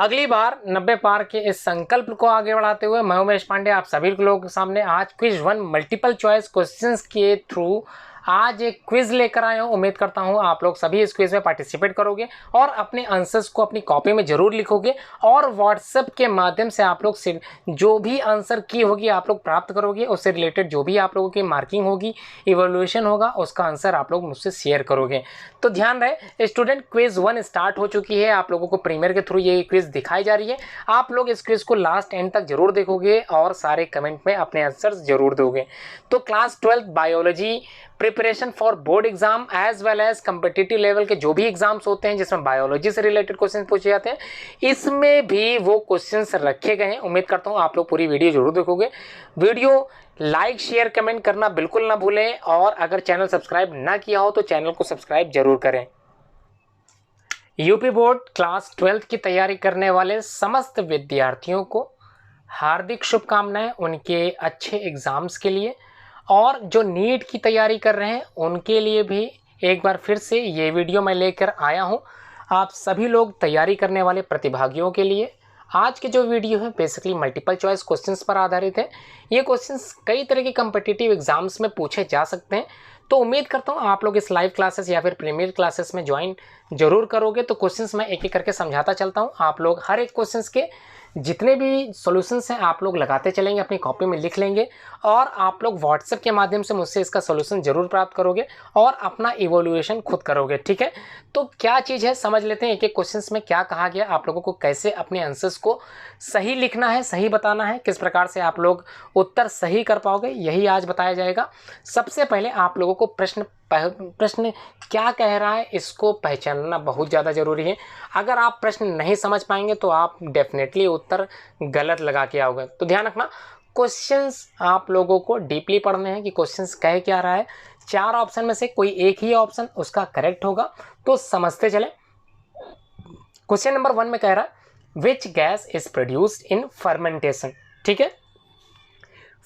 अगली बार 90 पार के इस संकल्प को आगे बढ़ाते हुए मैं उमेश पांडे आप सभी लोगों के सामने आज क्विज 1 मल्टीपल चॉइस क्वेश्चंस के थ्रू आज एक क्विज लेकर आया हूँ। उम्मीद करता हूँ आप लोग सभी इस क्विज में पार्टिसिपेट करोगे और अपने आंसर्स को अपनी कॉपी में जरूर लिखोगे और व्हाट्सएप के माध्यम से आप लोग जो भी आंसर की होगी आप लोग प्राप्त करोगे। उससे रिलेटेड जो भी आप लोगों की मार्किंग होगी, इवोल्यूशन होगा, उसका आंसर आप लोग मुझसे शेयर करोगे। तो ध्यान रहे स्टूडेंट, क्विज 1 स्टार्ट हो चुकी है। आप लोगों को प्रीमियर के थ्रू ये क्विज दिखाई जा रही है। आप लोग इस क्विज को लास्ट एंड तक जरूर देखोगे और सारे कमेंट में अपने आंसर्स जरूर दोगे। तो class 12 biology preparation for board exam as well as competitive level के जो भी एग्जाम्स होते हैं जिसमें बायोलॉजी से रिलेटेड क्वेश्चन पूछे जाते हैं, इसमें भी वो क्वेश्चंस रखे गए हैं। उम्मीद करता हूँ आप लोग पूरी वीडियो जरूर देखोगे। वीडियो लाइक शेयर कमेंट करना बिल्कुल ना भूलें और अगर चैनल सब्सक्राइब ना किया हो तो चैनल को सब्सक्राइब जरूर करें। यूपी बोर्ड क्लास 12 की तैयारी करने वाले समस्त विद्यार्थियों को हार्दिक शुभकामनाएं उनके अच्छे एग्जाम्स के लिए, और जो नीट की तैयारी कर रहे हैं उनके लिए भी एक बार फिर से ये वीडियो मैं लेकर आया हूँ। आप सभी लोग तैयारी करने वाले प्रतिभागियों के लिए आज के जो वीडियो है बेसिकली मल्टीपल चॉइस क्वेश्चंस पर आधारित है। ये क्वेश्चंस कई तरह के कम्पिटिटिव एग्जाम्स में पूछे जा सकते हैं। तो उम्मीद करता हूँ आप लोग इस लाइव क्लासेस या फिर प्रीमियर क्लासेस में ज्वाइन जरूर करोगे। तो क्वेश्चंस मैं एक एक करके समझाता चलता हूँ। आप लोग हर एक क्वेश्चंस के जितने भी सॉल्यूशंस हैं आप लोग लगाते चलेंगे, अपनी कॉपी में लिख लेंगे और आप लोग व्हाट्सएप के माध्यम से मुझसे इसका सॉल्यूशन जरूर प्राप्त करोगे और अपना इवोल्यूशन खुद करोगे। ठीक है, तो क्या चीज़ है समझ लेते हैं। एक एक क्वेश्चंस में क्या कहा गया, आप लोगों को कैसे अपने आंसर्स को सही लिखना है, सही बताना है, किस प्रकार से आप लोग उत्तर सही कर पाओगे, यही आज बताया जाएगा। सबसे पहले आप लोगों को प्रश्न क्या कह रहा है इसको पहचानना बहुत ज़्यादा ज़रूरी है। अगर आप प्रश्न नहीं समझ पाएंगे तो आप डेफिनेटली उत्तर गलत लगा के आओगे। तो ध्यान रखना, क्वेश्चंस आप लोगों को डीपली पढ़ने हैं कि क्वेश्चंस कह क्या रहा है। 4 ऑप्शन में से कोई एक ही ऑप्शन उसका करेक्ट होगा, तो समझते चले। क्वेश्चन नंबर 1 में कह रहा है which gas is produced in fermentation. ठीक है,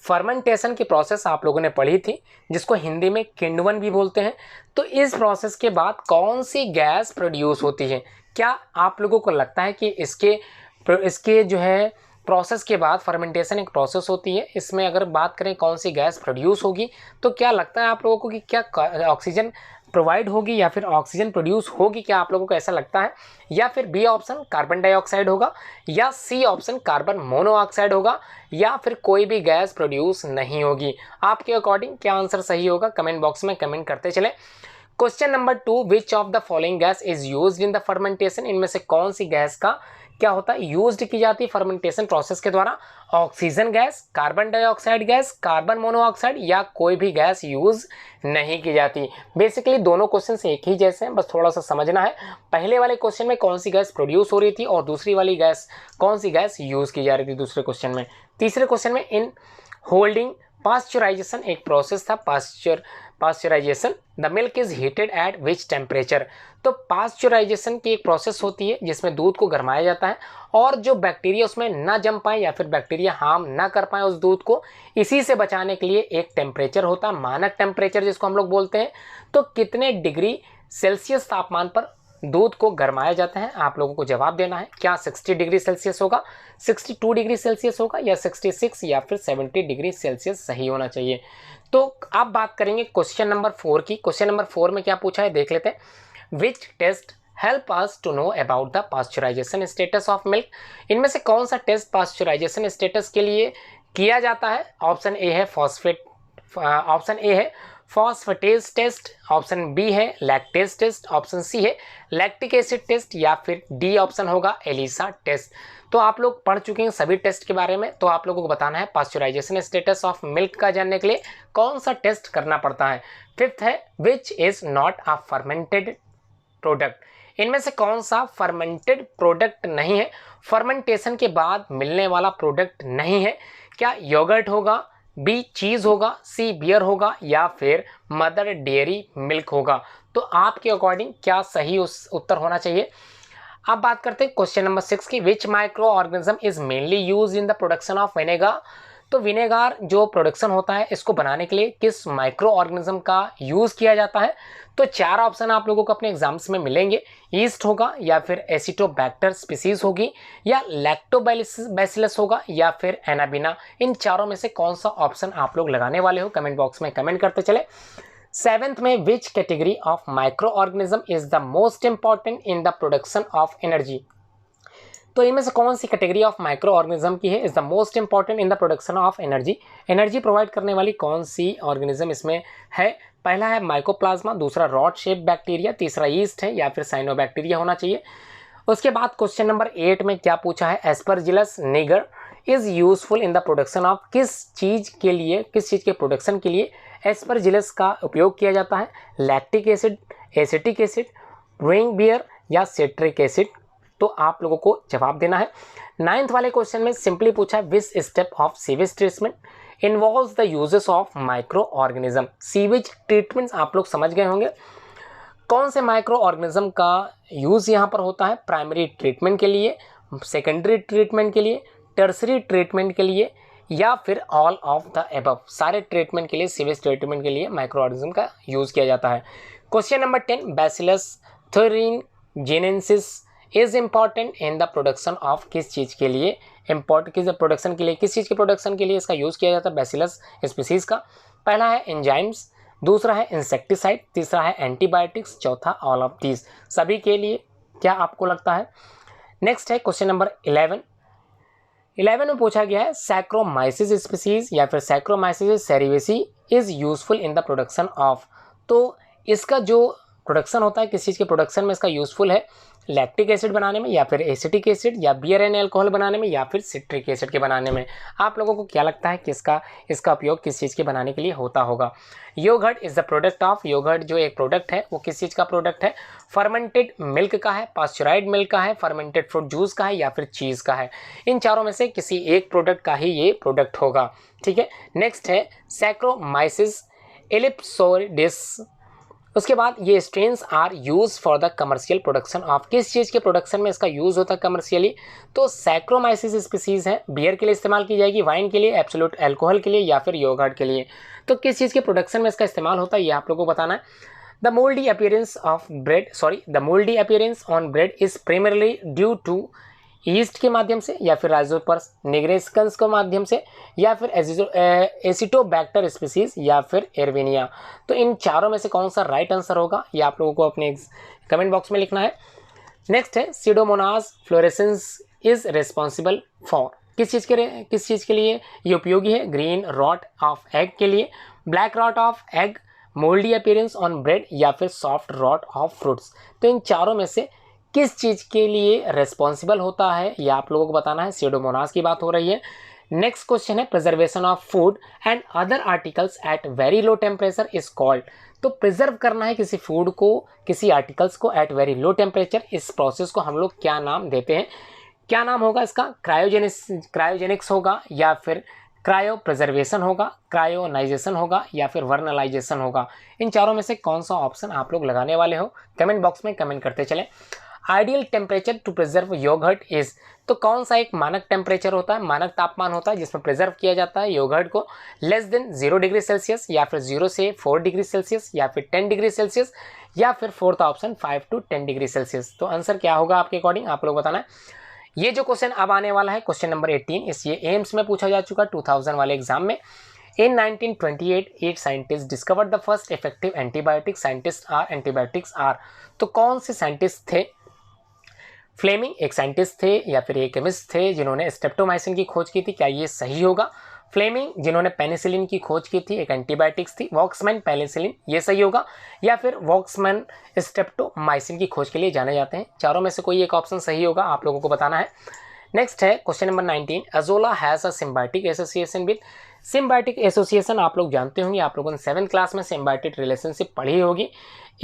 फर्मेंटेशन की प्रोसेस आप लोगों ने पढ़ी थी जिसको हिंदी में किण्वन भी बोलते हैं। तो इस प्रोसेस के बाद कौन सी गैस प्रोड्यूस होती है? क्या आप लोगों को लगता है कि इसके जो है प्रोसेस के बाद फर्मेंटेशन एक प्रोसेस होती है, इसमें अगर बात करें कौन सी गैस प्रोड्यूस होगी तो क्या लगता है आप लोगों को कि क्या ऑक्सीजन प्रोवाइड होगी या फिर ऑक्सीजन प्रोड्यूस होगी? क्या आप लोगों को ऐसा लगता है? या फिर बी ऑप्शन कार्बन डाइऑक्साइड होगा, या सी ऑप्शन कार्बन मोनोऑक्साइड होगा, या फिर कोई भी गैस प्रोड्यूस नहीं होगी? आपके अकॉर्डिंग क्या आंसर सही होगा कमेंट बॉक्स में कमेंट करते चले। Question number 2, which of the following gas is used in the fermentation. इनमें से कौन सी गैस का क्या होता है यूज्ड की जाती है फर्मेंटेशन प्रोसेस के द्वारा? Oxygen gas, carbon dioxide gas, carbon monoxide, या कोई भी गैस यूज नहीं की जाती। बेसिकली दोनों क्वेश्चन एक ही जैसे हैं, बस थोड़ा सा समझना है। पहले वाले क्वेश्चन में कौन सी गैस प्रोड्यूस हो रही थी और दूसरी वाली गैस कौन सी गैस यूज की जा रही थी दूसरे क्वेश्चन में। तीसरे क्वेश्चन में इन होल्डिंग पास्चराइजेशन एक प्रोसेस था, pasteurization the milk is heated at which temperature. तो पास्चराइजेशन की एक प्रोसेस होती है जिसमें दूध को गरमाया जाता है और जो बैक्टीरिया उसमें ना जम पाए या फिर बैक्टीरिया हार्म ना कर पाए उस दूध को, इसी से बचाने के लिए एक टेम्परेचर होता है, मानक टेम्परेचर जिसको हम लोग बोलते हैं। तो कितने डिग्री सेल्सियस तापमान पर दूध को गरमाया जाता है? आप लोगों को जवाब देना है। क्या 60 डिग्री सेल्सियस होगा, 62 डिग्री सेल्सियस होगा, या 66 या फिर 70 डिग्री सेल्सियस सही होना चाहिए? तो अब बात करेंगे क्वेश्चन नंबर 4 की। क्वेश्चन नंबर 4 में क्या पूछा है देख लेते हैं। Which test help us to know about the pasteurization status of milk. इनमें से कौन सा टेस्ट पास्चराइजेशन स्टेटस के लिए किया जाता है? ऑप्शन ए है फॉस्फेटेज टेस्ट, ऑप्शन बी है लैक्टेज टेस्ट, ऑप्शन सी है लैक्टिक एसिड टेस्ट, या फिर डी ऑप्शन होगा एलिसा टेस्ट। तो आप लोग पढ़ चुके हैं सभी टेस्ट के बारे में, तो आप लोगों को बताना है पास्चराइजेशन स्टेटस ऑफ मिल्क का जानने के लिए कौन सा टेस्ट करना पड़ता है। फिफ्थ है which is not a fermented product. इनमें से कौन सा फर्मेंटेड प्रोडक्ट नहीं है, फर्मेंटेशन के बाद मिलने वाला प्रोडक्ट नहीं है? क्या योगर्ट होगा, बी चीज होगा, सी बियर होगा, या फिर मदर डेयरी मिल्क होगा? तो आपके अकॉर्डिंग क्या सही उस उत्तर होना चाहिए? अब बात करते हैं क्वेश्चन नंबर 6 की। Which microorganism is mainly use in the production of vinegar. तो विनेगार जो प्रोडक्शन होता है इसको बनाने के लिए किस माइक्रो ऑर्गेनिज्म का यूज़ किया जाता है? तो 4 ऑप्शन आप लोगों को अपने एग्जाम्स में मिलेंगे। ईस्ट होगा, या फिर एसिटोबैक्टर स्पीसीज होगी, या लैक्टोबैसिलस होगा, या फिर एनाबिना। इन चारों में से कौन सा ऑप्शन आप लोग लगाने वाले हो? कमेंट बॉक्स में कमेंट करते चले। 7th में which category of micro organism is the most important in the production of energy? तो इनमें से कौन सी कैटेगरी ऑफ माइक्रो ऑर्गेनिज्म की है is the most important in the production of energy? Energy provide करने वाली कौन सी ऑर्गेनिज्म इसमें है? पहला है माइकोप्लाज्मा, दूसरा रॉड शेप बैक्टीरिया, तीसरा ईस्ट है, या फिर साइनोबैक्टीरिया होना चाहिए। उसके बाद क्वेश्चन नंबर 8 में क्या पूछा है? Aspergillus nigger is useful in the production of? किस चीज़ के लिए, किस चीज़ के प्रोडक्शन के लिए एस्परजिलस का उपयोग किया जाता है? Lactic acid, acetic acid, brewing beer, या सिट्रिक एसिड? तो आप लोगों को जवाब देना है। 9th वाले क्वेश्चन में सिंपली पूछा which step of sewage treatment involves the uses of micro organism? Sewage treatments आप लोग समझ गए होंगे। कौन से माइक्रो ऑर्गेनिज्म का यूज़ यहाँ पर होता है? प्राइमरी ट्रीटमेंट के लिए, सेकेंडरी ट्रीटमेंट के लिए, टर्सरी ट्रीटमेंट के लिए, या फिर ऑल ऑफ द एबव? सारे ट्रीटमेंट के लिए, सीवेज ट्रीटमेंट के लिए माइक्रो ऑर्गेनिज्म का यूज़ किया जाता है। Question number 10 bacillus thuringiensis is important in the production of? किस चीज़ के लिए इम्पॉर्टेंट, किस प्रोडक्शन के लिए, किस चीज़ के प्रोडक्शन के लिए इसका यूज़ किया जाता है बैसिलस स्पीसीज का? पहला है एंजाइम्स, दूसरा है इंसेक्टिसाइड, तीसरा है एंटीबायोटिक्स, चौथा ऑल ऑफ दीज। सभी के लिए क्या आपको लगता है? नेक्स्ट है क्वेश्चन नंबर 11 में पूछा गया है सैक्रोमाइसिस स्पीसीज या फिर saccharomyces cerevisiae is useful in the production of? तो इसका जो प्रोडक्शन होता है, किस चीज़ के प्रोडक्शन में इसका यूजफुल है? लैक्टिक एसिड बनाने में, या फिर एसिटिक एसिड, या बियर एंड अल्कोहल बनाने में, या फिर सिट्रिक एसिड के बनाने में? आप लोगों को क्या लगता है किसका इसका उपयोग किस चीज़ के बनाने के लिए होता होगा? Yoghurt is the product of? Yoghurt जो एक प्रोडक्ट है वो किस चीज़ का प्रोडक्ट है? फर्मेंटेड मिल्क का है, पास्चराइड मिल्क का है, फर्मेंटेड फ्रूट जूस का है, या फिर चीज़ का है? इन चारों में से किसी एक प्रोडक्ट का ही ये प्रोडक्ट होगा। ठीक है, नेक्स्ट है सैक्रोमाइसिस एलिप्सोइडिस। उसके बाद ये strains are use for the commercial production of? किस चीज़ के प्रोडक्शन में इसका यूज़ होता है कमर्शियली? तो सैक्रोमाइसिस स्पीसीज है, बियर के लिए इस्तेमाल की जाएगी, वाइन के लिए, एब्सोल्यूट अल्कोहल के लिए, या फिर योगर्ट के लिए? तो किस चीज़ के प्रोडक्शन में इसका इस्तेमाल होता है ये आप लोगों को बताना है। The mouldy appearance on bread is primarily due to yeast के माध्यम से, या फिर राइजोपर्स निग्रेस्कंस के माध्यम से, या फिर एसिटोबैक्टर स्पीसीज, या फिर एरविनिया? तो इन चारों में से कौन सा राइट आंसर होगा ये आप लोगों को अपने कमेंट बॉक्स में लिखना है। नेक्स्ट है Pseudomonas fluorescence is responsible for? किस चीज़ के लिए ये उपयोगी है? ग्रीन रॉट ऑफ एग के लिए, black rot of egg, mouldy appearance on bread, या फिर सॉफ्ट रॉट ऑफ फ्रूट्स? तो इन चारों में से किस चीज़ के लिए रेस्पॉन्सिबल होता है ये आप लोगों को बताना है। सीडोमोनास की बात हो रही है। नेक्स्ट क्वेश्चन है preservation of food and other articles at very low temperature is called? तो प्रिजर्व करना है किसी फूड को, किसी आर्टिकल्स को एट वेरी लो टेम्परेचर, इस प्रोसेस को हम लोग क्या नाम देते हैं? क्या नाम होगा इसका? क्रायोजेनिक्स होगा, या फिर क्रायो प्रिजर्वेशन होगा, क्रायोनाइजेशन होगा, या फिर वर्नलाइजेशन होगा? इन चारों में से कौन सा ऑप्शन आप लोग लगाने वाले हो? कमेंट बॉक्स में कमेंट करते चलें। Ideal temperature to preserve yoghurt is? तो कौन सा एक मानक टेम्परेचर होता है, मानक तापमान होता है जिसमें प्रिजर्व किया जाता है योगर्ट को? लेस देन 0 डिग्री सेल्सियस, या फिर 0 से 4 डिग्री सेल्सियस, या फिर 10 डिग्री सेल्सियस, या फिर fourth option 5 to 10 degree Celsius? तो आंसर क्या होगा आपके अकॉर्डिंग आप लोग बताना है। ये जो क्वेश्चन अब आने वाला है क्वेश्चन नंबर 18, इस ये एम्स में पूछा जा चुका 2000 वाले एग्जाम में। In 1928, 8 scientists discovered the first effective antibiotic. Antibiotics are? तो कौन से साइंटिस्ट थे? फ्लेमिंग एक साइंटिस्ट थे, या फिर एक केमिस्ट थे जिन्होंने स्ट्रेप्टोमाइसिन की खोज की थी? क्या ये सही होगा? फ्लेमिंग जिन्होंने पेनिसिलिन की खोज की थी, एक एंटीबायोटिक्स थी। वॉक्समैन पेनिसिलिन, ये सही होगा? या फिर वॉक्समैन स्ट्रेप्टोमाइसिन की खोज के लिए जाने जाते हैं? चारों में से कोई एक ऑप्शन सही होगा, आप लोगों को बताना है। नेक्स्ट है question number 19, azolla has a symbiotic association with? Symbiotic association आप लोग जानते होंगे, आप लोगों ने 7th क्लास में सिम्बायोटिक रिलेशनशिप पढ़ी होगी।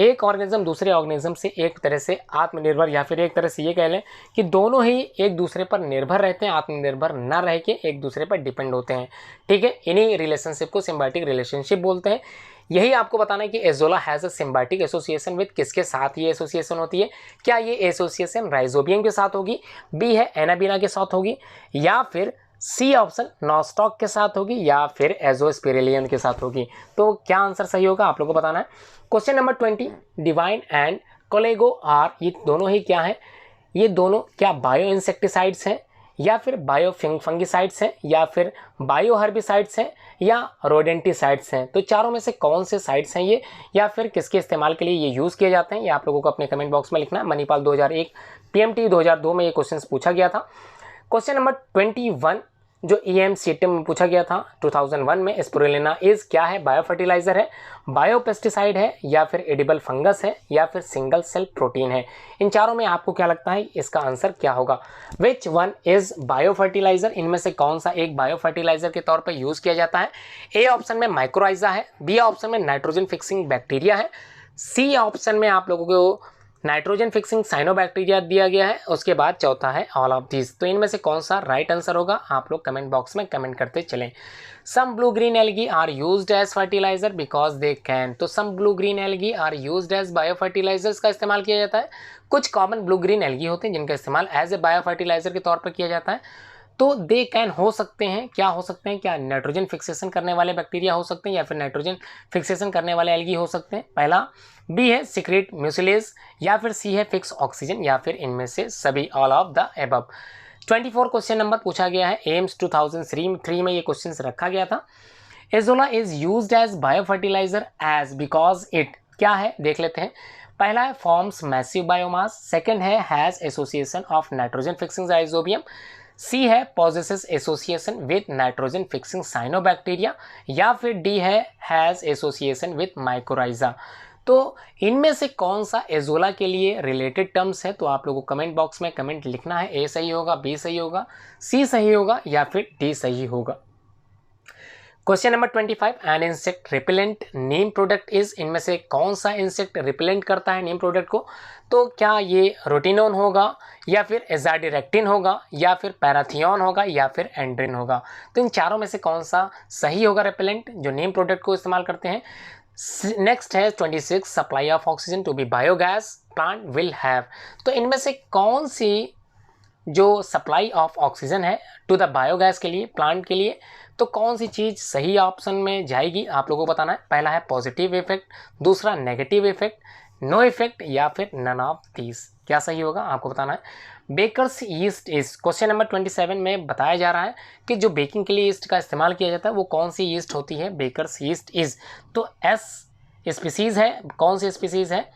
एक ऑर्गेनिज्म दूसरे ऑर्गेनिज्म से एक तरह से आत्मनिर्भर, या फिर एक तरह से ये कह लें कि दोनों ही एक दूसरे पर निर्भर रहते हैं, आत्मनिर्भर न रह के एक दूसरे पर डिपेंड होते हैं। ठीक है, इन्हीं रिलेशनशिप को सिम्बायोटिक रिलेशनशिप बोलते हैं। यही आपको बताना है कि azolla has a symbiotic association with? किसके साथ ये एसोसिएशन होती है? क्या ये एसोसिएशन राइजोबियम के साथ होगी, बी है एनाबिना के साथ होगी, या फिर सी ऑप्शन नॉस्टॉक के साथ होगी या फिर एजोस्पिरिलियन के साथ होगी। तो क्या आंसर सही होगा आप लोगों को बताना है। क्वेश्चन नंबर 20, डिवाइन एंड कोलेगो आर, ये दोनों ही क्या है, ये दोनों क्या बायो इंसेक्टिसाइड्स हैं या फिर बायो फंगिसाइड्स हैं या फिर बायो हर्बिसाइड्स हैं या रोडेंटिसाइड्स हैं। तो चारों में से कौन से साइड्स हैं ये, या फिर किसके इस्तेमाल के लिए ये यूज़ किए जाते हैं, ये आप लोगों को अपने कमेंट बॉक्स में लिखना है। मणिपाल 2001, पीएमटी 2002 में ये क्वेश्चन पूछा गया था। क्वेश्चन नंबर 21 जो EMCT में पूछा गया था 2001 में, स्पिरुलिना इज क्या है, बायो फर्टिलाइजर है, बायो पेस्टिसाइड है या फिर एडिबल फंगस है या फिर सिंगल सेल प्रोटीन है। इन चारों में आपको क्या लगता है इसका आंसर क्या होगा। Which one is bio fertiliser, इनमें से कौन सा एक बायो फर्टिलाइजर के तौर पर यूज किया जाता है। ए ऑप्शन में माइक्रोराइजा है, बी ऑप्शन में नाइट्रोजन फिक्सिंग बैक्टीरिया है, सी ऑप्शन में आप लोगों को नाइट्रोजन फिक्सिंग साइनोबैक्टीरिया दिया गया है, उसके बाद चौथा है ऑल ऑफ दिस। तो इनमें से कौन सा राइट आंसर होगा आप लोग कमेंट बॉक्स में कमेंट करते चलें। Some blue green algae are used as fertiliser because they can, तो some blue green algae are used as bio fertilisers का इस्तेमाल किया जाता है। कुछ कॉमन ब्लू ग्रीन एल्गी होते हैं जिनका इस्तेमाल एज ए बायो फर्टिलाइजर के तौर पर किया जाता है। तो दे कैन हो सकते हैं, क्या हो सकते हैं, क्या नाइट्रोजन फिक्सेशन करने वाले बैक्टीरिया हो सकते हैं या फिर नाइट्रोजन फिक्सेशन करने वाले एल्गी हो सकते हैं। पहला बी है सीक्रेट म्यूसिलेज या फिर सी है फिक्स ऑक्सीजन या फिर इनमें से सभी, all of the above. 24 question number पूछा गया है, एम्स 2003 में ये क्वेश्चन रखा गया था। Azolla is used as bio fertiliser as because it, क्या है देख लेते हैं। पहला है फॉर्म्स मैसिव बायोमास, सेकंड है has association of nitrogen fixing Rhizobium, C है possesses association with nitrogen fixing cyanobacteria या फिर डी है हैज एसोसिएशन विद माइक्रोराइजा। तो इनमें से कौन सा एजोला के लिए रिलेटेड टर्म्स है, तो आप लोगों को कमेंट बॉक्स में कमेंट लिखना है। ए सही होगा, बी सही होगा, सी सही होगा या फिर डी सही होगा। Question number 25, an insect repellent name product is, इनमें से कौन सा इंसेक्ट रिपेलेंट करता है नेम प्रोडक्ट को। तो क्या ये रोटिनोन होगा या फिर एजाडिरेक्टिन होगा या फिर पैराथियन होगा या फिर एंड्रिन होगा। तो इन चारों में से कौन सा सही होगा रिपेलेंट जो नेम प्रोडक्ट को इस्तेमाल करते हैं। नेक्स्ट है 26, supply of oxygen to be biogas plant will have, तो इनमें से कौन सी जो सप्लाई ऑफ ऑक्सीजन है टू द बायोगैस के लिए, प्लांट के लिए, तो कौन सी चीज़ सही ऑप्शन में जाएगी आप लोगों को बताना है। पहला है पॉजिटिव इफेक्ट, दूसरा नेगेटिव इफेक्ट, नो इफेक्ट या फिर नन ऑफ दीज। क्या सही होगा आपको बताना है। Bakers yeast is, question number 27 में बताया जा रहा है कि जो बेकिंग के लिए ईस्ट का इस्तेमाल किया जाता है वो कौन सी ईस्ट होती है। बेकर्स ईस्ट इज, तो एस स्पीसीज़ है, कौन सी स्पीसीज़ है,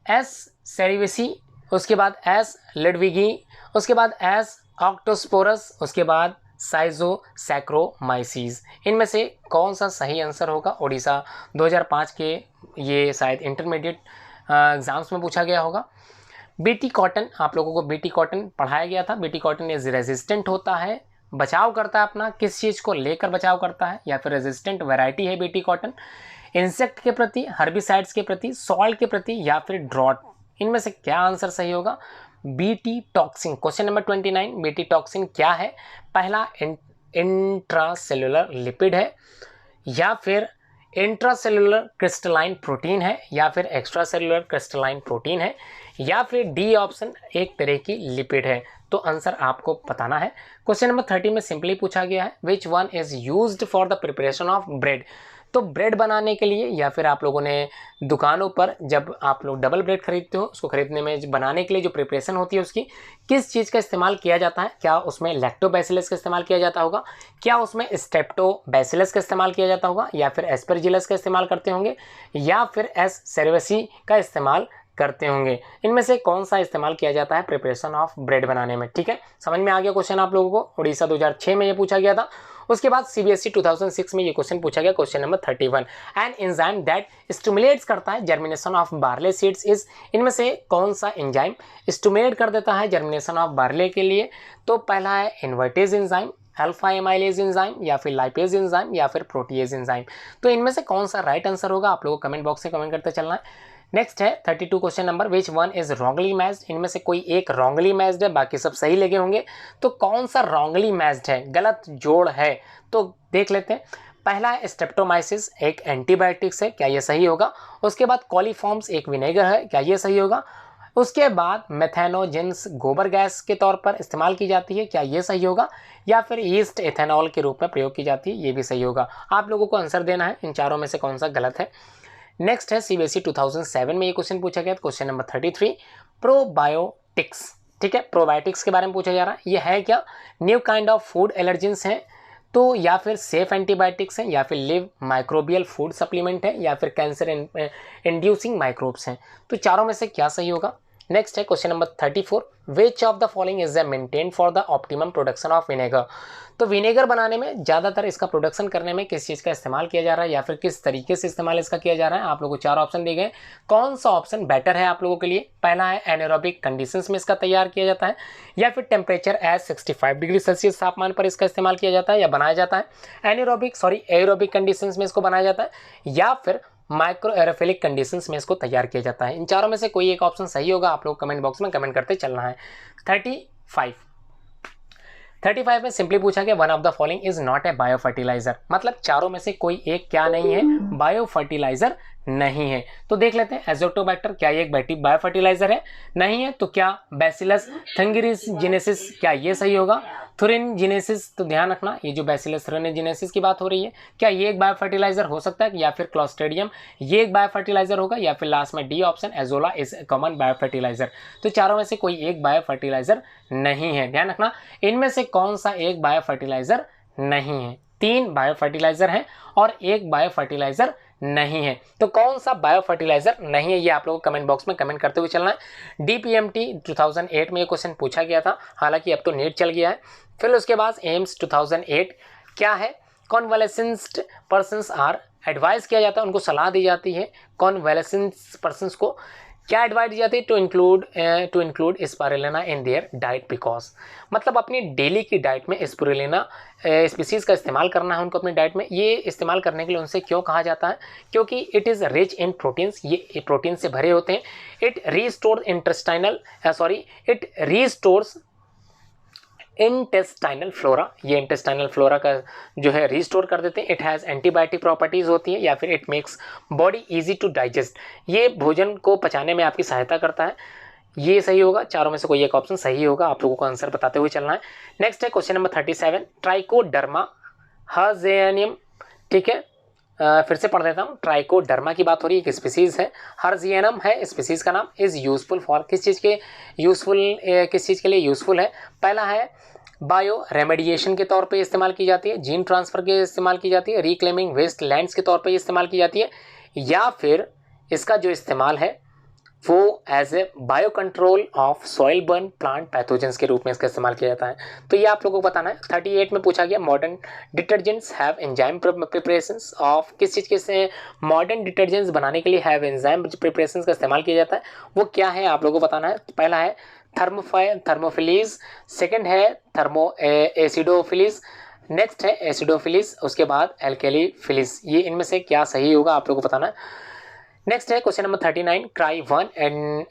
एस सेरिवेसी, उसके बाद एस लिडविगी, उसके बाद एस ऑक्टोस्पोरस, उसके बाद साइजोसैक्रोमाइसीज। इनमें से कौन सा सही आंसर होगा। ओडिशा 2005 के ये शायद इंटरमीडिएट एग्जाम्स में पूछा गया होगा। बीटी कॉटन, आप लोगों को बीटी कॉटन पढ़ाया गया था। बीटी कॉटन इज रेजिस्टेंट होता है, बचाव करता है अपना, किस चीज़ को लेकर बचाव करता है, या फिर रेजिस्टेंट वैरायटी है बीटी कॉटन, इंसेक्ट के प्रति, हर्बिसाइड्स के प्रति, सॉल्ट के प्रति या फिर ड्रॉट। इनमें से क्या आंसर सही होगा। BT toxin, question number 29, BT toxin क्या है। पहला इंट्रासेलुलर लिपिड है या फिर इंट्रासेलुलर क्रिस्टलाइन प्रोटीन है या फिर एक्स्ट्रा सेलुलर क्रिस्टलाइन प्रोटीन है या फिर डी ऑप्शन एक तरह की लिपिड है। तो आंसर आपको बताना है। क्वेश्चन नंबर 30 में सिंपली पूछा गया है, विच one is used for the preparation of bread. तो ब्रेड बनाने के लिए या फिर आप लोगों ने दुकानों पर जब आप लोग डबल ब्रेड खरीदते हो, उसको खरीदने में बनाने के लिए जो प्रिपरेशन होती है उसकी किस चीज़ का इस्तेमाल किया जाता है। क्या उसमें लैक्टोबैसिलस का इस्तेमाल किया जाता होगा, क्या उसमें स्ट्रेप्टोबैसिलस का इस्तेमाल किया जाता होगा या फिर एस्परजिलस का इस्तेमाल करते होंगे या फिर एस सेरेवेसी का इस्तेमाल करते होंगे। इनमें से कौन सा इस्तेमाल किया जाता है प्रिपरेशन ऑफ ब्रेड बनाने में। ठीक है, समझ में आ गया क्वेश्चन आप लोगों को। उड़ीसा 2006 में ये पूछा गया था। उसके बाद CBSE 2006 में ये क्वेश्चन पूछा गया, question number 31, an enzyme that stimulates करता है germination of barley seeds is. इनमें से कौन सा एंजाइम स्टिमुलेट कर देता है जर्मिनेशन ऑफ बार्ले के लिए। तो पहला है invertase enzyme, alpha amylase enzyme या फिर लाइपेज एंजाइम या फिर प्रोटीएज एंजाइम। तो इनमें से कौन सा राइट आंसर होगा आप लोगों को कमेंट बॉक्स में कमेंट करते चलना है। नेक्स्ट है 32 question number, which one is wrongly matched. इनमें से कोई एक रॉन्गली मैच्ड है, बाकी सब सही लगे होंगे। तो कौन सा रॉन्गली मैच्ड है, गलत जोड़ है, तो देख लेते हैं। पहला है स्ट्रेप्टोमाइसिस, एक एंटीबायोटिक्स है, क्या ये सही होगा। उसके बाद कॉलीफॉर्म्स एक विनेगर है, क्या ये सही होगा। उसके बाद मेथेनोजेंस गोबर गैस के तौर पर इस्तेमाल की जाती है, क्या ये सही होगा? या फिर ईस्ट एथेनॉल के रूप में प्रयोग की जाती है, ये भी सही होगा। आप लोगों को आंसर देना है इन चारों में से कौन सा गलत है। नेक्स्ट है सीबीएसई 2007 में ये क्वेश्चन पूछा गया, क्वेश्चन नंबर 33, प्रोबायोटिक्स। ठीक है, प्रोबायोटिक्स के बारे में पूछा जा रहा है। ये है क्या? New kind of food allergens हैं, तो या फिर सेफ एंटीबायोटिक्स हैं, या फिर लिव माइक्रोबियल फूड सप्लीमेंट है, या फिर कैंसर इंड्यूसिंग माइक्रोब्स हैं। तो चारों में से क्या सही होगा? नेक्स्ट है question number 34, which of the following is maintain for the optimum production of vinegar. तो विनेगर बनाने में ज़्यादातर इसका प्रोडक्शन करने में किस चीज़ का इस्तेमाल किया जा रहा है, या फिर किस तरीके से इस्तेमाल इसका किया जा रहा है? आप लोगों को चार ऑप्शन दिए गए, कौन सा ऑप्शन बेटर है आप लोगों के लिए? पहला है एनारोबिक कंडीशंस में इसका तैयार किया जाता है, या फिर टेम्परेचर एज 65 डिग्री सेल्सियस तापमान पर इसका इस्तेमाल किया जाता है या बनाया जाता है। एरोबिक कंडीशंस में इसको बनाया जाता है, या फिर माइक्रो एरोफिलिक कंडीशंस में इसको तैयार किया जाता है। इन चारों में से कोई एक ऑप्शन सही होगा, आप लोग कमेंट बॉक्स में कमेंट करते चलना है। 35 में सिंपली पूछा गया one of the following is not a bio fertiliser, मतलब चारों में से कोई एक क्या नहीं है? बायो फर्टिलाइजर नहीं है। तो देख लेते हैं, एजोटोबैक्टर क्या ये एक बायो फर्टिलाइजर है? नहीं है। तो क्या बैसिलस थुरिनजिनेसिस, क्या ये सही होगा? थुरिनजिनेसिस, तो ध्यान रखना ये जो बैसिलस थुरिनजिनेसिस की बात हो रही है, क्या ये एक बायो फर्टिलाइजर हो सकता है? या फिर क्लॉस्ट्रिडियम ये एक बायो फर्टिलाइजर होगा, या फिर लास्ट में D option azolla is common bio fertiliser. तो चारों में से कोई एक बायो फर्टिलाइजर नहीं है, ध्यान रखना। इनमें से कौन सा एक बायो फर्टिलाइजर नहीं है? 3 बायो फर्टिलाइजर हैं और एक बायो फर्टिलाइजर नहीं है। तो कौन सा बायो फर्टिलाइजर नहीं है, ये आप लोगों को कमेंट बॉक्स में कमेंट करते हुए चलना है। DPMT 2008 में ये क्वेश्चन पूछा गया था, हालांकि अब तो नेट चल गया है। फिर उसके बाद एम्स 2008 क्या है? कॉन्वैलेसेंट पर्सन्स आर एडवाइस किया जाता है, उनको सलाह दी जाती है कॉन्वैलेसेंट पर्सन्स को क्या एडवाइस दी जाती है? To include spirulina in their diet, because मतलब अपनी डेली की डाइट में स्पाइरुलिना स्पीसीज़ का इस्तेमाल करना है उनको अपनी डाइट में। ये इस्तेमाल करने के लिए उनसे क्यों कहा जाता है? क्योंकि it is rich in proteins, ये प्रोटीन से भरे होते हैं। इट रीस्टोर्स इंटेस्टाइनल फ्लोरा, ये इंटेस्टाइनल फ्लोरा का जो है रीस्टोर कर देते हैं। इट हैज़ एंटीबायोटिक प्रॉपर्टीज़ होती है, या फिर it makes body easy to digest, ये भोजन को पचाने में आपकी सहायता करता है। ये सही होगा, चारों में से कोई एक ऑप्शन सही होगा, आप लोगों को आंसर बताते हुए चलना है। नेक्स्ट है क्वेश्चन नंबर 37, ट्राइकोडर्मा हर्जियनियम। ठीक है, फिर से पढ़ देता हूँ। ट्राइकोडर्मा की बात हो रही है, एक स्पीसीज़ है, हर्जियनम है स्पीसीज़ का नाम। इज़ यूजफुल फॉर किस चीज़ के लिए यूजफुल है? पहला है बायो रेमेडिएशन के तौर पे इस्तेमाल की जाती है, जीन ट्रांसफ़र के इस्तेमाल की जाती है, रिक्लेमिंग वेस्ट लैंड्स के तौर पे इस्तेमाल की जाती है, या फिर इसका जो इस्तेमाल है वो as a bio control of soil borne plant pathogens के रूप में इसका इस्तेमाल किया जाता है। तो ये आप लोगों को बताना है। 38 में पूछा गया modern detergents have enzyme preparations of, किस चीज़ के से मॉडर्न डिटर्जेंट्स बनाने के लिए हैव एंजाइम प्रिपरेशंस का इस्तेमाल किया जाता है, वो क्या है आप लोगों को बताना है। पहला है थर्मोफिलीज, सेकेंड है एसिडोफिलीज, नेक्स्ट है एसिडोफिलीज, उसके बाद एल्केलीफिलीज। ये इनमें से क्या सही होगा आप लोगों को बताना है। नेक्स्ट है question number 39, cry one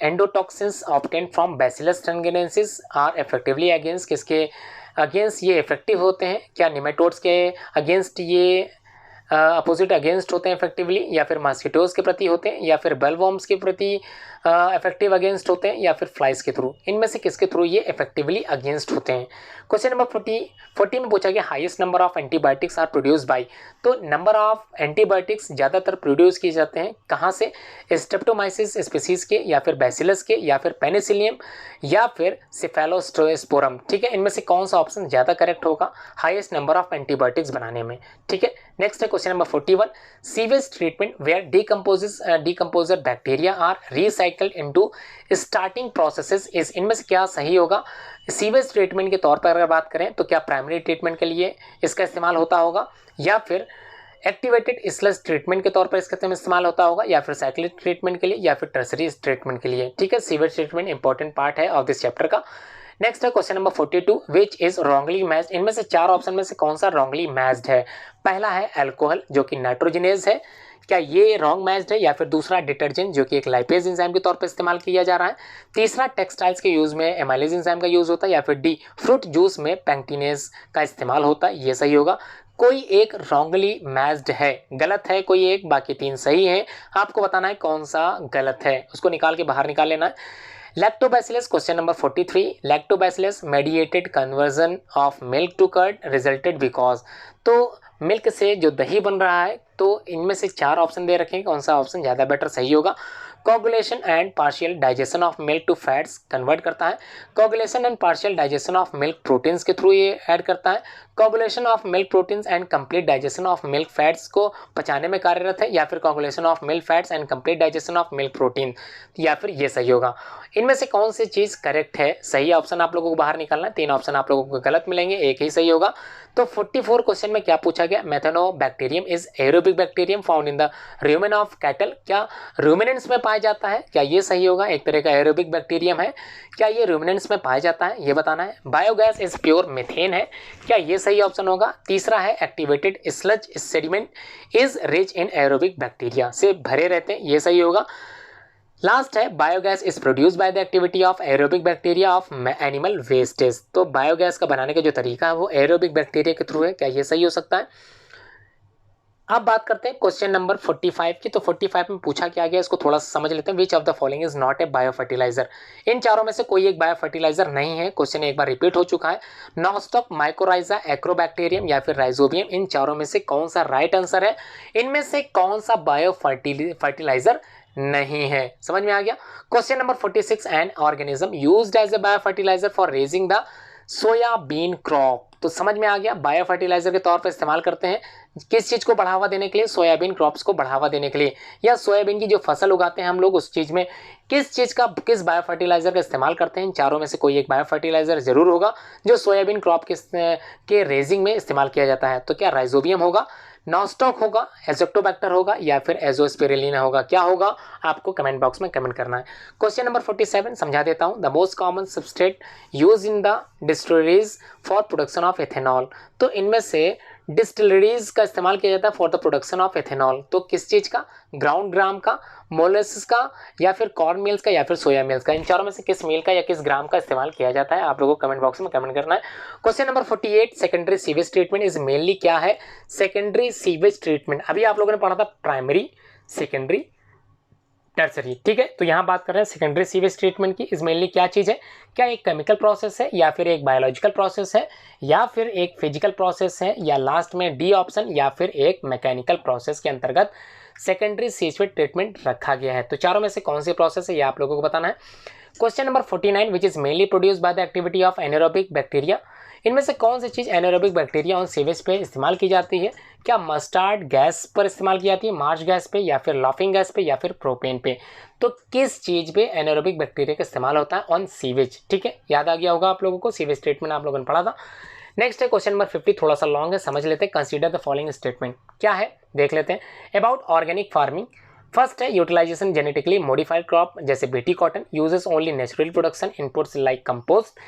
endotoxins obtained from Bacillus thuringiensis are effectively against, किसके अगेंस्ट ये इफेक्टिव होते हैं? क्या निमेटोड्स के अगेंस्ट ये अपोजिट अगेंस्ट होते हैं इफेक्टिवली, या फिर मॉस्किटोज के प्रति होते हैं, या फिर बेलवॉर्म्स के प्रति इफेक्टिव अगेंस्ट होते हैं, या फिर फ्लाइज के थ्रू? इनमें से किसके थ्रू ये इफेक्टिवली अगेंस्ट होते हैं? क्वेश्चन नंबर 40 में पूछा गया highest number of antibiotics are produce by, तो नंबर ऑफ एंटीबायोटिक्स ज़्यादातर प्रोड्यूस किए जाते हैं कहाँ से? स्ट्रेप्टोमाइसिस स्पीसीज़ के, या फिर बैसिलस के, या फिर पेनिसिलियम, या फिर सेफेलोस्पोरम। ठीक है, इनमें से कौन सा ऑप्शन ज़्यादा करेक्ट होगा हाईएस्ट नंबर ऑफ एंटीबायोटिक्स बनाने में? ठीक है, नेक्स्ट है question number 41, sewage treatment where decomposer bacteria are recycled into starting processes is, इनमें से क्या सही होगा? सीवेज ट्रीटमेंट के तौर पर अगर बात करें तो क्या प्राइमरी ट्रीटमेंट के लिए इसका इस्तेमाल होता होगा, या फिर एक्टिवेटेड स्लज ट्रीटमेंट के तौर पर इसका इस्तेमाल होता होगा, या फिर साइक्लिक ट्रीटमेंट के लिए, या फिर टर्सरी ट्रीटमेंट के लिए? ठीक है, सीवेज ट्रीटमेंट इंपॉर्टेंट पार्ट है ऑफ दिस चैप्टर का। नेक्स्ट है question number 42, which is wrongly matched, इनमें से चार ऑप्शन में से कौन सा रॉन्गली मैच्ड है? पहला है अल्कोहल जो कि नाइट्रोजनेज है, क्या ये रॉन्ग मैच्ड है? या फिर दूसरा डिटर्जेंट जो कि एक लाइपेज एंजाइम के तौर पर इस्तेमाल किया जा रहा है, तीसरा टेक्सटाइल्स के यूज़ में एमाइलेज एंजाइम का यूज़ होता है, या फिर डी फ्रूट जूस में पैंक्टिनेज का इस्तेमाल होता है? ये सही होगा। कोई एक रॉन्गली मैच्ड है, गलत है कोई एक, बाकी तीन सही है। आपको बताना है कौन सा गलत है, उसको निकाल के बाहर निकाल लेना है। Lactobacillus question number 43, lactobacillus mediated conversion of milk to curd resulted because. तो मिल्क से जो दही बन रहा है, तो इनमें से 4 ऑप्शन दे रखे हैं, कौन सा ऑप्शन ज़्यादा बेटर सही होगा। Coagulation and partial digestion of milk to fats convert करता है। Coagulation and partial digestion of milk proteins के थ्रू ये ऐड करता है। Coagulation of milk proteins and complete digestion of milk fats को पचाने में कार्यरत है, या फिर coagulation of milk fats and complete digestion of milk protein, या फिर ये सही होगा। इनमें से कौन सी चीज़ करेक्ट है? सही ऑप्शन आप लोगों को बाहर निकालना है। 3 ऑप्शन आप लोगों को गलत मिलेंगे, एक ही सही होगा। तो 44 क्वेश्चन में क्या पूछा गया? Methanobacterium is aerobic bacterium found in the rumen of cattle. क्या रूमिनेंट्स में पाया जाता है? क्या ये सही होगा? एक तरह का एरोबिक बैक्टीरियम है, क्या ये रूमिनेंट्स में पाया जाता है? ये बताना है। बायोगैस इज प्योर मीथेन है, क्या ये सही ऑप्शन होगा? तीसरा है activated sludge sediment is rich in aerobic bacteria, से भरे रहते हैं, ये सही होगा। लास्ट है biogas is produce by the activity of aerobic bacteria of animal wastage. तो बायोगैस का बनाने का जो तरीका है वो एरोबिक बैक्टीरिया के थ्रू है, क्या ये सही हो सकता है? अब बात करते हैं क्वेश्चन नंबर 45 की। तो 45 में पूछा क्या गया, इसको थोड़ा सा समझ लेते हैं। Which of the following is not a bio fertiliser. इन चारों में से कोई एक बायो फर्टिलाइजर नहीं है। क्वेश्चन एक बार रिपीट हो चुका है। नॉस्टॉक, माइकोराइजा, एक्रोबैक्टीरियम या फिर राइजोबियम, इन चारों में से कौन सा राइट आंसर है? इनमें से कौन सा बायो फर्टिलाइजर नहीं है? समझ में आ गया। Question number 46, an organism used as a bio fertilizer for raising the soybean crop. तो समझ में आ गया, बायो फर्टिलाइजर के तौर पर इस्तेमाल करते हैं किस चीज़ को बढ़ावा देने के लिए? सोयाबीन क्रॉप्स को बढ़ावा देने के लिए, या सोयाबीन की जो फसल उगाते हैं हम लोग उस चीज़ में किस बायो फर्टिलाइजर का इस्तेमाल करते हैं? इन चारों में से कोई एक बायो फर्टिलाइजर जरूर होगा जो सोयाबीन क्रॉप के रेजिंग में इस्तेमाल किया जाता है। तो क्या राइजोबियम होगा, नॉस्टॉक होगा, एजोक्टोबैक्टर होगा, या फिर एजोस्पिरुलिना होगा? क्या होगा आपको कमेंट बॉक्स में कमेंट करना है। क्वेश्चन नंबर 47 समझा देता हूं। The most common substrate use in the distilleries for production of ethanol. तो इनमें से डिस्टिलरीज का इस्तेमाल किया जाता है for the production of ethanol. तो किस चीज़ का? ग्राउंड ग्राम का, मोलेसिस का, या फिर कॉर्न मिल्स का, या फिर सोया मिल्स का? इन चारों में से किस मील का या किस ग्राम का इस्तेमाल किया जाता है? आप लोगों को कमेंट बॉक्स में कमेंट करना है। Question number 48, secondary sewage treatment is mainly क्या है? सेकेंडरी सीवेज ट्रीटमेंट, अभी आप लोगों ने पढ़ा था प्राइमरी, सेकेंडरी, टर्सरी, ठीक है। तो यहाँ बात कर रहे हैं सेकेंडरी सीवेज ट्रीटमेंट की। इस मेनली क्या चीज़ है? क्या एक केमिकल प्रोसेस है, या फिर एक बायोलॉजिकल प्रोसेस है, या फिर एक फिजिकल प्रोसेस है, या लास्ट में डी ऑप्शन, या फिर एक मैकेनिकल प्रोसेस के अंतर्गत सेकेंडरी सीवेज ट्रीटमेंट रखा गया है? तो चारों में से कौन सी प्रोसेस है ये आप लोगों को बताना है। Question number 49, which is mainly produce by the activity of anaerobic bacteria. इनमें से कौन सी चीज़ एनारोबिक बैक्टीरिया और सीवेज पे इस्तेमाल की जाती है? क्या मस्टर्ड गैस पर इस्तेमाल की जाती है, मार्च गैस पे, या फिर लाफिंग गैस पे, या फिर प्रोपेन पे? तो किस चीज़ पे एनारोबिक बैक्टीरिया का इस्तेमाल होता है? ऑन सीवेज, ठीक है। याद आ गया होगा आप लोगों को, सीवेज ट्रीटमेंट आप लोगों ने पढ़ा था। नेक्स्ट है क्वेश्चन नंबर 50, थोड़ा सा लॉन्ग है, समझ लेते हैं। कंसीडर द फॉलोइंग स्टेटमेंट, क्या है देख लेते हैं। अबाउट ऑर्गेनिक फार्मिंग, फर्स्ट है यूटिलाइजेशन जेनेटिकली मॉडिफाइड क्रॉप जैसे BT cotton, uses only natural production inputs like compost.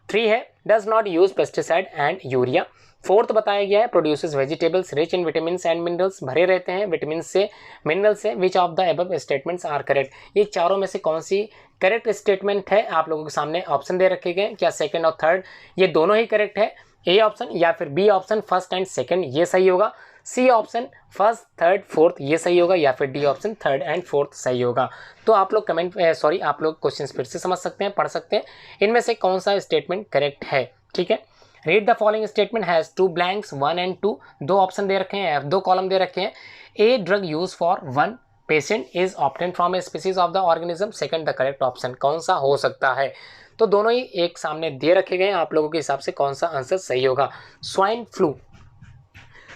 3 है does not use pesticide and urea. 4th बताया गया है produces vegetables rich in vitamin and minerals, भरे रहते हैं vitamin से, मिनरल से। Which of the above statements are correct. ये चारों में से कौन सी करेक्ट स्टेटमेंट है? आप लोगों के सामने ऑप्शन दे रखे गए, क्या सेकंड और थर्ड ये दोनों ही करेक्ट है? ए ऑप्शन या फिर B option first and second ये सही होगा, C option first third fourth ये सही होगा, या फिर D option third and fourth सही होगा? तो आप लोग आप लोग क्वेश्चन फिर से समझ सकते हैं, पढ़ सकते हैं। इनमें से कौन सा स्टेटमेंट करेक्ट है, ठीक है। Read the following statement has 2 blanks 1 and 2, 2 option दे रखे हैं, 2 कॉलम दे रखे हैं। A drug use for 1 patient is obtained from a species of the organism, second the correct option. कौन सा हो सकता है? तो दोनों ही एक सामने दे रखे गए हैं, आप लोगों के हिसाब से कौन सा आंसर सही होगा? स्वाइन फ्लू,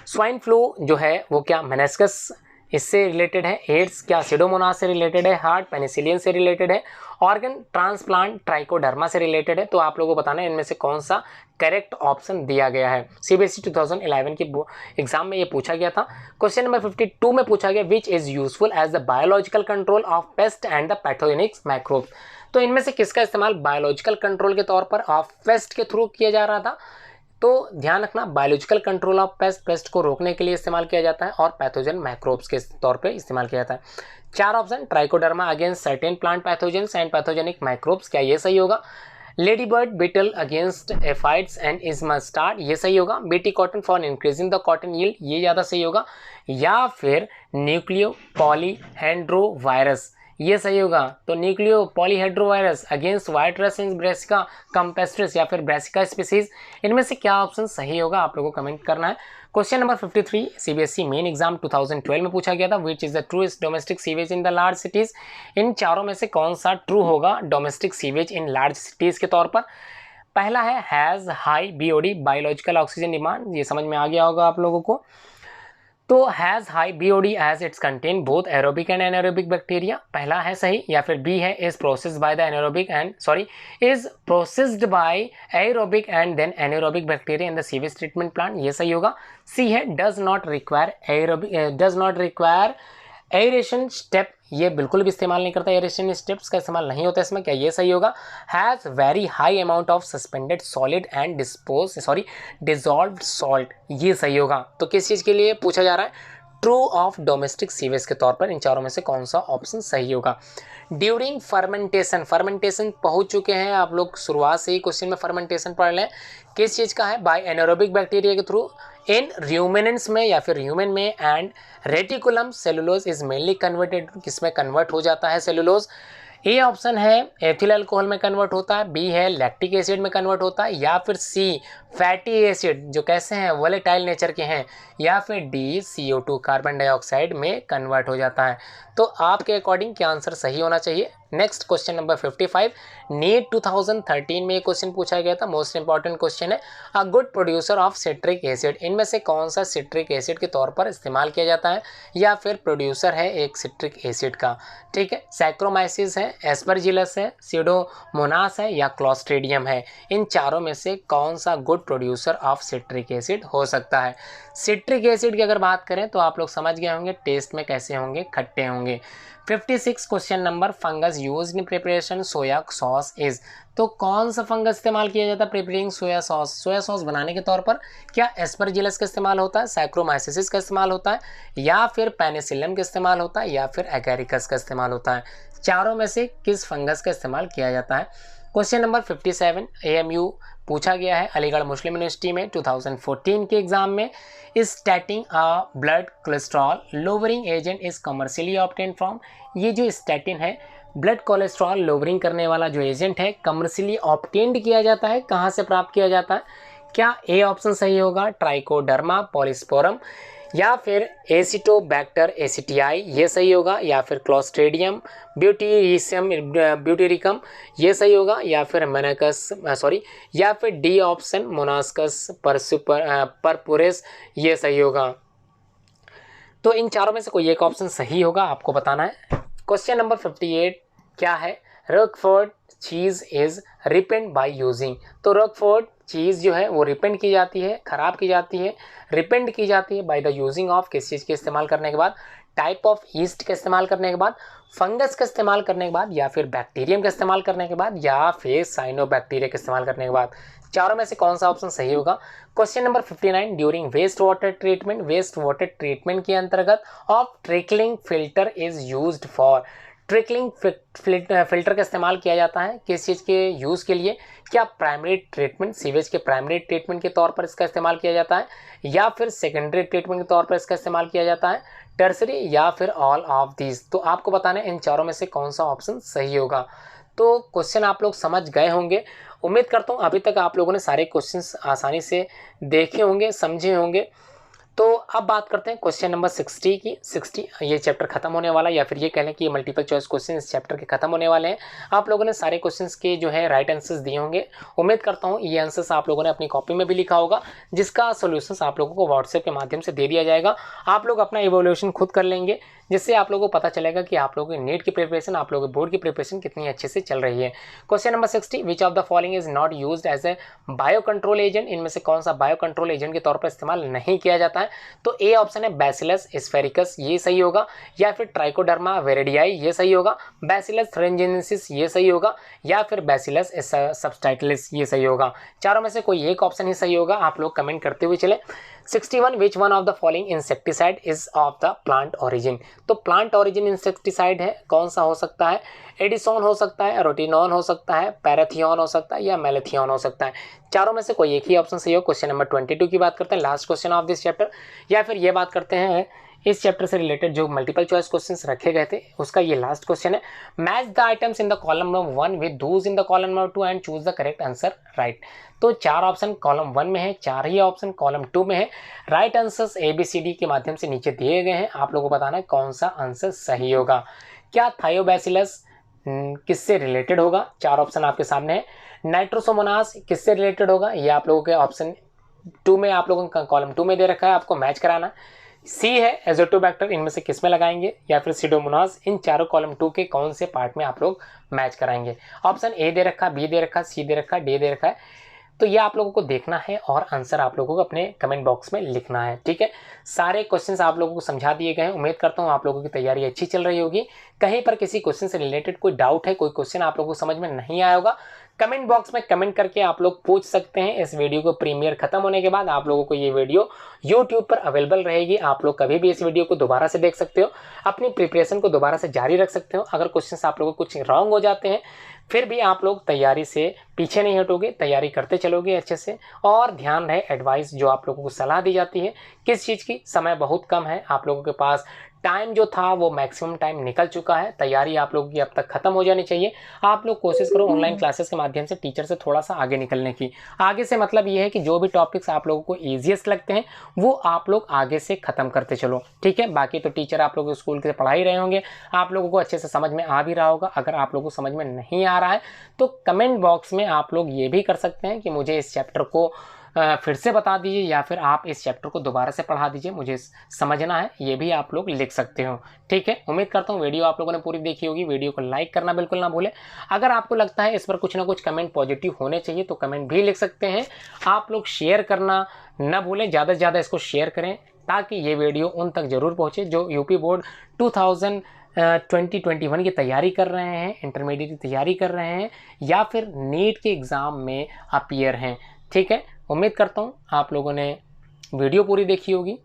स्वाइन फ्लू जो है वो क्या मेनिस्कस इससे रिलेटेड है, एड्स क्या सिडोमोनास से रिलेटेड है, हार्ट पेनिसिलियन से रिलेटेड है, ऑर्गन ट्रांसप्लांट ट्राइकोडर्मा से रिलेटेड है। तो आप लोगों को बताना है इनमें से कौन सा करेक्ट ऑप्शन दिया गया है। सीबीएसई 2011 की एग्जाम में ये पूछा गया था। क्वेश्चन नंबर 52 में पूछा गया which is useful as the biological control of pest and the pathogenic microbes. तो इनमें से किसका इस्तेमाल बायोलॉजिकल कंट्रोल के तौर पर ऑफ पेस्ट के थ्रू किया जा रहा था? तो ध्यान रखना, बायोलॉजिकल कंट्रोल ऑफ पेस्ट को रोकने के लिए इस्तेमाल किया जाता है, और पैथोजन माइक्रोब्स के तौर पे इस्तेमाल किया जाता है। 4 option Trichoderma against certain plant pathogens and pathogenic microbes, क्या ये सही होगा? Lady bird beetle against aphids and mustard ये सही होगा। BT cotton for increasing the cotton yield ये ज़्यादा सही होगा, या फिर न्यूक्लियो पॉलीहेंड्रोवायरस ये सही होगा। तो न्यूक्लियो पॉलीहेड्रोवायरस अगेंस्ट व्हाइट रस्ट इन ब्रेसिका कंपेस्ट्रिस या फिर ब्रेसिका स्पीसीज, इनमें से क्या ऑप्शन सही होगा आप लोगों को कमेंट करना है। Question number 53 CBSE main exam 2012 में पूछा गया था, which is the truest domestic sewage in the large cities. इन चारों में से कौन सा ट्रू होगा domestic sewage in large cities के तौर पर। पहला है has high BOD biological oxygen demand, ये समझ में आ गया होगा आप लोगों को। तो has high BOD as its contain both aerobic and anaerobic bacteria, पहला है सही। या फिर बी है is processed by the anaerobic and is processed by aerobic and then anaerobic bacteria in the sewage treatment plant, ये सही होगा। C है does not require aeration step, ये बिल्कुल भी इस्तेमाल नहीं करता, एरेशन स्टेप्स का इस्तेमाल नहीं होता इसमें, क्या ये सही होगा। Has very high amount of suspended solid and dissolved salt, ये सही होगा। तो किस चीज़ के लिए पूछा जा रहा है, ट्रू ऑफ डोमेस्टिक सीवेज के तौर पर इन चारों में से कौन सा ऑप्शन सही होगा। ड्यूरिंग फर्मेंटेशन, फर्मेंटेशन पहुंच चुके हैं आप लोग, शुरुआत से ही क्वेश्चन में फर्मेंटेशन पढ़ लें, किस चीज़ का है, बाय एनारोबिक बैक्टीरिया के थ्रू इन र्यूमिनेंट्स में या फिर ह्यूमन में। And reticulum cellulose is mainly converted, किसमें कन्वर्ट हो जाता है सेलुलोज, ए ऑप्शन है एथिल अल्कोहल में कन्वर्ट होता है, बी है लैक्टिक एसिड में कन्वर्ट होता है, या फिर सी फैटी एसिड जो कैसे हैं वोलेटाइल नेचर के हैं, या फिर डी CO2 कार्बन डाइऑक्साइड में कन्वर्ट हो जाता है। तो आपके अकॉर्डिंग क्या आंसर सही होना चाहिए। नेक्स्ट क्वेश्चन नंबर 55 नीट 2013 में ये क्वेश्चन पूछा गया था, मोस्ट इंपॉर्टेंट क्वेश्चन है। A good producer of citric acid, इनमें से कौन सा सिट्रिक एसिड के तौर पर इस्तेमाल किया जाता है या फिर प्रोड्यूसर है एक सिट्रिक एसिड का, ठीक है। सैक्रोमाइसिस है, एस्परजिलस है, सीडोमोनास है या क्लॉस्ट्रीडियम है, इन चारों में से कौन सा good producer of citric acid हो सकता है। सिट्रिक एसिड की अगर बात करें तो आप लोग समझ गए होंगे टेस्ट में कैसे होंगे, खट्टे होंगे। 56 question number fungus used in preparation soya sauce is, तो कौन सा फंगस इस्तेमाल किया जाता है preparing soya sauce, soya sauce बनाने के तौर पर, क्या एस्परजिलस का इस्तेमाल होता है, सैक्रोमाइसिस का इस्तेमाल होता है, या फिर पेनिसिलियम का इस्तेमाल होता है, या फिर एगैरिकस का इस्तेमाल होता है। चारों में से किस फंगस का इस्तेमाल किया जाता है। क्वेश्चन नंबर 57 AMU पूछा गया है अलीगढ़ मुस्लिम यूनिवर्सिटी में 2014 के एग्जाम में, statin a blood cholesterol lowering agent is commercially obtain from, ये जो स्टैटिन है ब्लड कोलेस्ट्रॉल लोवरिंग करने वाला जो एजेंट है, कमर्शियली ऑब्टेन्ड किया जाता है, कहाँ से प्राप्त किया जाता है। क्या ए ऑप्शन सही होगा ट्राइकोडर्मा पॉलिस्पोरम, या फिर एसिटोबैक्टर एसिटियाई, ये सही होगा, या फिर क्लॉस्ट्रीडियम ब्यूटेरिकम ये सही होगा, या फिर या फिर डी ऑप्शन मोनास्कस परपुरेस ये सही होगा। तो इन चारों में से कोई एक ऑप्शन सही होगा, आपको बताना है। क्वेश्चन नंबर 58 क्या है, Rockford cheese is रिपेंड by using, तो रॉकफोर्ड चीज़ जो है वो रिपेंड की जाती है, ख़राब की जाती है, रिपेंड की जाती है बाय द यूजिंग ऑफ, किस चीज़ के इस्तेमाल करने के बाद, टाइप ऑफ ईस्ट का इस्तेमाल करने के बाद, फंगस का इस्तेमाल करने के बाद, या फिर बैक्टीरियम का इस्तेमाल करने के बाद, या फिर साइनोबैक्टीरिया का इस्तेमाल करने के बाद। चारों में से कौन सा ऑप्शन सही होगा। Question number 59 during waste water treatment, waste water treatment के अंतर्गत of trickling filter is used for, trickling filter का इस्तेमाल किया जाता है किस चीज़ के यूज़ के लिए, क्या प्राइमरी ट्रीटमेंट सीवेज के प्राइमरी ट्रीटमेंट के तौर पर इसका इस्तेमाल किया जाता है, या फिर सेकेंडरी ट्रीटमेंट के तौर पर इसका इस्तेमाल किया जाता है, टर्सरी, या फिर ऑल ऑफ दीज। तो आपको बताना है इन चारों में से कौन सा ऑप्शन सही होगा। तो क्वेश्चन आप लोग समझ गए होंगे, उम्मीद करता हूँ अभी तक आप लोगों ने सारे क्वेश्चंस आसानी से देखे होंगे, समझे होंगे। तो अब बात करते हैं क्वेश्चन नंबर 60 की। 60 ये चैप्टर खत्म होने वाला है, या फिर ये कह लें कि ये मल्टीपल चॉइस क्वेश्चन इस चैप्टर के खत्म होने वाले हैं। आप लोगों ने सारे क्वेश्चंस के जो है राइट आंसर्स दिए होंगे। उम्मीद करता हूँ ये आंसर्स आप लोगों ने अपनी कॉपी में भी लिखा होगा, जिसका सोल्यूशंस आप लोगों को व्हाट्सएप के माध्यम से दे दिया जाएगा। आप लोग अपना इवोल्यूशन खुद कर लेंगे, जिससे आप लोगों को पता चलेगा कि आप लोगों की नीट की प्रिपरेशन, आप लोगों की बोर्ड की प्रिपरेशन कितनी अच्छे से चल रही है। Question number 60 which of the following is not used as a bio control agent, इनमें से कौन सा बायो कंट्रोल एजेंट के तौर पर इस्तेमाल नहीं किया जाता है। तो ए ऑप्शन है बैसिलस स्फेरिकस, ये सही होगा, या फिर ट्राइकोडर्मा वेरेडियाई ये सही होगा, बैसिलस थ्रेंजिनेसिस ये सही होगा, या फिर बैसिलस सबटाइटलिस ये सही होगा। चारों में से कोई एक ऑप्शन ही सही होगा, आप लोग कमेंट करते हुए चले। 61 which one of the following insecticide is of the plant origin, तो प्लांट ओरिजिन इंसेक्टिसाइड है, कौन सा हो सकता है। एडिसोन हो सकता है, रोटिनॉन हो सकता है, पैराथियन हो सकता है, या मेलेथियन हो सकता है। चारों में से कोई एक ही ऑप्शन सही हो। क्वेश्चन नंबर 22 की बात करते हैं, last question of this chapter, या फिर ये बात करते हैं इस चैप्टर से रिलेटेड जो मल्टीपल चॉइस क्वेश्चंस रखे गए थे उसका ये लास्ट क्वेश्चन है। Match the items in the column number 1 with those in the column number 2 and choose the correct answer right. तो 4 ऑप्शन कॉलम 1 में है, 4 ही ऑप्शन कॉलम 2 में है। राइट आंसर्स ABCD के माध्यम से नीचे दिए गए हैं, आप लोगों को बताना है कौन सा आंसर सही होगा। क्या थायोबैसिलस किससे रिलेटेड होगा, 4 ऑप्शन आपके सामने है। नाइट्रोसोमोनास किससे रिलेटेड होगा, ये आप लोगों के ऑप्शन 2 में, आप लोगों का कॉलम 2 में दे रखा है, आपको मैच कराना। सी है एजोटोबैक्टर, इनमें से किस में लगाएंगे, या फिर सीडोमोनास, इन चारों कॉलम 2 के कौन से पार्ट में आप लोग मैच कराएंगे। ऑप्शन ए दे रखा, बी दे रखा, सी दे रखा, डी दे रखा है। तो ये आप लोगों को देखना है और आंसर आप लोगों को अपने कमेंट बॉक्स में लिखना है, ठीक है। सारे क्वेश्चंस आप लोगों को समझा दिए गए हैं, उम्मीद करता हूँ आप लोगों की तैयारी अच्छी चल रही होगी। कहीं पर किसी क्वेश्चन से रिलेटेड कोई डाउट है, कोई क्वेश्चन आप लोगों को समझ में नहीं आया होगा, कमेंट बॉक्स में कमेंट करके आप लोग पूछ सकते हैं। इस वीडियो को प्रीमियर खत्म होने के बाद आप लोगों को ये वीडियो यूट्यूब पर अवेलेबल रहेगी, आप लोग कभी भी इस वीडियो को दोबारा से देख सकते हो, अपनी प्रिपरेशन को दोबारा से जारी रख सकते हो। अगर क्वेश्चंस आप लोगों को कुछ रॉन्ग हो जाते हैं फिर भी आप लोग तैयारी से पीछे नहीं हटोगे, तैयारी करते चलोगे अच्छे से। और ध्यान रहे एडवाइस जो आप लोगों को सलाह दी जाती है किस चीज़ की, समय बहुत कम है, आप लोगों के पास टाइम जो था वो मैक्सिमम टाइम निकल चुका है, तैयारी आप लोगों की अब तक खत्म हो जानी चाहिए। आप लोग कोशिश करो ऑनलाइन क्लासेस के माध्यम से टीचर से थोड़ा सा आगे निकलने की। आगे से मतलब ये है कि जो भी टॉपिक्स आप लोगों को ईजिएस्ट लगते हैं वो आप लोग आगे से ख़त्म करते चलो, ठीक है। बाकी तो टीचर आप लोग स्कूल के पढ़ा ही रहे होंगे, आप लोगों को अच्छे से समझ में आ भी रहा होगा। अगर आप लोगों को समझ में नहीं आ रहा है तो कमेंट बॉक्स में आप लोग ये भी कर सकते हैं कि मुझे इस चैप्टर को फिर से बता दीजिए, या फिर आप इस चैप्टर को दोबारा से पढ़ा दीजिए, मुझे समझना है, ये भी आप लोग लिख सकते हो, ठीक है। उम्मीद करता हूँ वीडियो आप लोगों ने पूरी देखी होगी। वीडियो को लाइक करना बिल्कुल ना भूलें। अगर आपको लगता है इस पर कुछ ना कुछ कमेंट पॉजिटिव होने चाहिए तो कमेंट भी लिख सकते हैं। आप लोग शेयर करना ना भूलें, ज़्यादा से ज़्यादा इसको शेयर करें ताकि ये वीडियो उन तक ज़रूर पहुँचे जो यूपी बोर्ड 2021 की तैयारी कर रहे हैं, इंटरमीडिएट की तैयारी कर रहे हैं, या फिर नीट के एग्ज़ाम में अपीयर हैं, ठीक है। उम्मीद करता हूँ आप लोगों ने वीडियो पूरी देखी होगी।